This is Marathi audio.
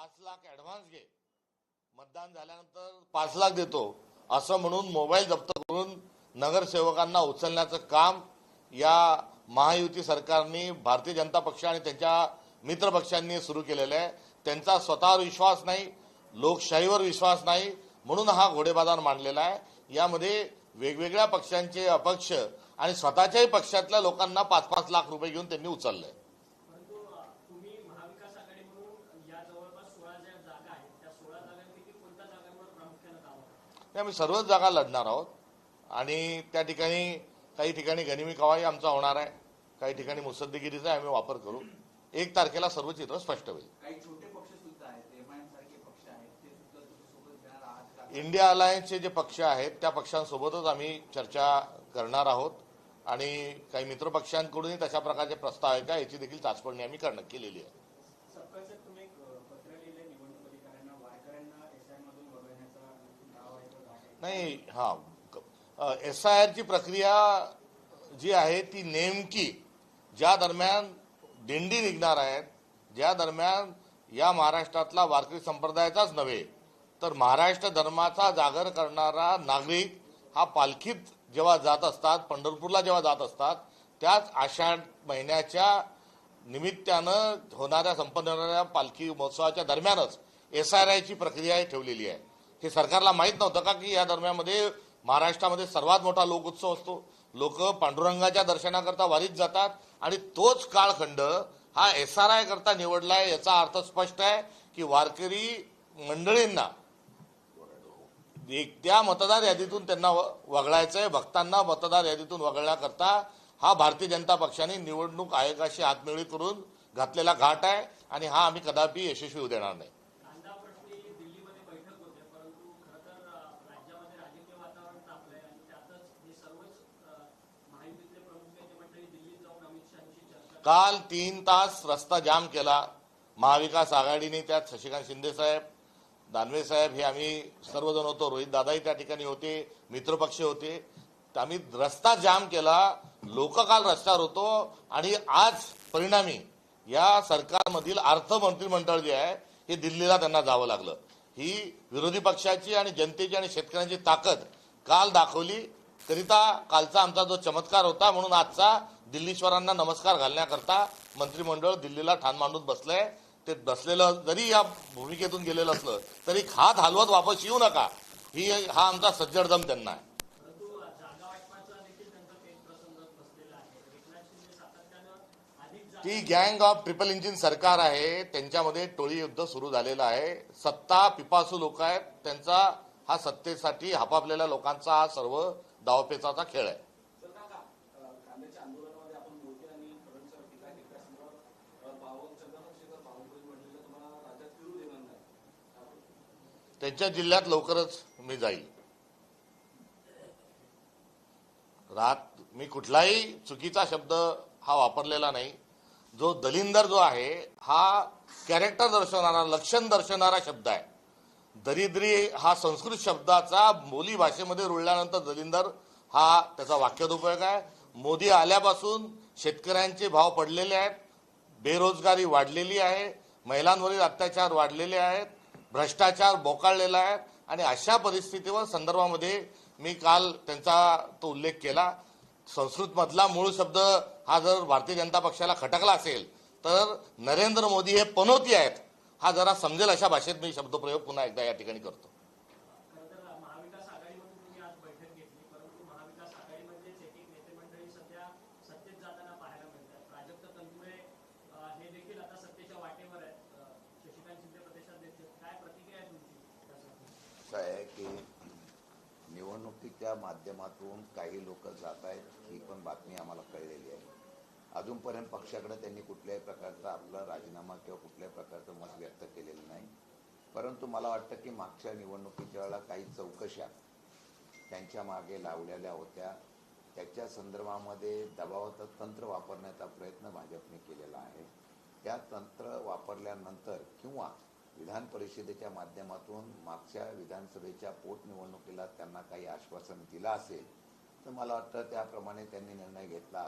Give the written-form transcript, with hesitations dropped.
5 लाख ऍडव्हान्स घे, मतदान झाल्यानंतर 5 लाख देतो असं म्हणून मोबाईल जप्त करून नगरसेवकांना उचलण्याचं काम या महायुती सरकारने, भारतीय जनता पक्ष आणि त्यांच्या मित्र पक्षांनी सुरू केलेलं आहे. त्यांचा स्वतःवर विश्वास नाही, लोकशाहीवर विश्वास नाही, म्हणून हा घोडेबाजार मांडलेला आहे. यामध्ये वेगवेगळ्या पक्षांचे अपक्ष आणि स्वतःच्याही पक्षातल्या लोकांना 5-5 लाख रुपये घेऊन त्यांनी उचलले. आम्ही सर्वच जागा लढणार आहोत आणि त्या ठिकाणी काही ठिकाणी गनिमी कावाही आमचा होणार आहे, काही ठिकाणी मुसद्देगिरीचा आम्ही वापर करू. 1 तारखेला सर्व चित्र स्पष्ट होईल. इंडिया अलायन्सचे जे पक्ष आहेत त्या पक्षांसोबतच आम्ही चर्चा करणार आहोत आणि काही मित्र पक्षांकडूनही तशा प्रकारचे प्रस्ताव आहे का याची देखील चाचपणी आम्ही केलेली आहे. नाही, SIRची प्रक्रिया जी आहे ती नेमकी ज्या दरम्यान दिंडी निघणार आहेत, ज्या दरम्यान या महाराष्ट्रातला वारकरी संप्रदायाचाच नव्हे तर महाराष्ट्र धर्माचा जागर करणारा नागरिक हा पालखीत जेव्हा जात असतात, पंढरपूरला जेव्हा जात असतात, त्याच आषाढ महिन्याच्या निमित्तानं होणाऱ्या संपन्न होणाऱ्या पालखी महोत्सवाच्या दरम्यानच SIRची प्रक्रिया ठेवलेली आहे. हे सरकारला माहीत नव्हतं का की या दरम्यानमध्ये महाराष्ट्रामध्ये सर्वात मोठा लोकोत्सव असतो. लोक पांडुरंगाच्या दर्शनाकरता वारीत जातात आणि तोच काळखंड हा SRI करता निवडलाय. याचा अर्थ स्पष्ट आहे की वारकरी मंडळींना त्या मतदार यादीतून त्यांना वगळायचंय, भक्तांना मतदार यादीतून वगळण्याकरता हा भारतीय जनता पक्षाने निवडणूक आयोगाशी हातमिळवणी करून घातलेला घाट आहे आणि हा आम्ही कदापि यशस्वी होऊ देणार नाही. काल 3 तास रस्ता जाम केला महाविकास आघाडीने. त्यात शशिकांत शिंदे साहेब, दानवे साहेब हे आम्ही सर्वजण होतो, रोहित दादाही त्या ठिकाणी होते, मित्रपक्ष होते. आम्ही रस्ता जाम केला, लोक काल रस्त्यावर होतो आणि आज परिणामी या सरकारमधील अर्थ मंत्रिमंडळ जे आहे हे दिल्लीला त्यांना जावं लागलं. ही विरोधी पक्षाची आणि जनतेची आणि शेतकऱ्यांची ताकद काल दाखवली करिता कालचा आमचा जो चमत्कार होता. म्हणून आजचा दिल्लीश्वरांना नमस्कार घालण्याकरता मंत्रिमंडळ दिल्लीला ठाण मांडून बसलंय. ते बसलेलं जरी या भूमिकेतून गेलेलं असलं तरी हात हलवत वापस येऊ नका हा आमचा सज्जड दम त्यांना आहे. ती गँग ऑफ ट्रिपल इंजिन सरकार आहे, त्यांच्यामध्ये टोळी युद्ध सुरू झालेलं आहे. सत्ता पिपासू लोक आहेत, त्यांचा हा सत्तेसाठी हापापलेल्या लोकांचा हा सर्व डावपेचाचा खेळ आहे. त्यांच्या जिल्ह्यात लवकरच मी जाईल. मी कुठलाही चुकीचा शब्द हा वापरलेला नाही. जो दलिंदर जो आहे हा कॅरेक्टर दर्शवणारा, लक्षण दर्शवणारा शब्द आहे. दरिद्री हा संस्कृत शब्दाचा बोली भाषेमध्ये रुळल्यानंतर दलिंदर हा त्याचा वाक्यात आहे. मोदी आल्यापासून शेतकऱ्यांचे भाव पडलेले आहेत, बेरोजगारी वाढलेली आहे, महिलांवरील अत्याचार वाढलेले आहेत, भ्रष्टाचार बोकाळलेला आहे आणि अशा परिस्थितीवर संदर्भामध्ये मी काल त्यांचा तो उल्लेख केला. संस्कृतमधला मूळ शब्द हा जर भारतीय जनता पक्षाला खटकला असेल तर नरेंद्र मोदी हे पनोती आहेत हा जरा समजेल अशा भाषेत मी शब्दप्रयोग पुन्हा एकदा या ठिकाणी करतो. आहे की निवडणुकीच्या माध्यमातून काही लोक जात आहेत ही पण बातमी आम्हाला कळलेली आहे. अजूनपर्यंत पक्षाकडे त्यांनी कुठल्याही प्रकारचा आपला राजीनामा किंवा कुठल्याही प्रकारचं मत व्यक्त केलेलं नाही. परंतु मला वाटतं की मागच्या निवडणुकीच्या वेळेला काही चौकशा त्यांच्या मागे लावलेल्या होत्या. त्याच्या संदर्भामध्ये दबावाचं तंत्र वापरण्याचा प्रयत्न भाजपने केलेला आहे. त्या तंत्र वापरल्यानंतर किंवा विधान परिषदेच्या माध्यमातून मागच्या विधानसभेच्या पोटनिवडणुकीला त्यांना काही आश्वासन दिलं असेल तर मला वाटतं त्याप्रमाणे त्यांनी निर्णय घेतला.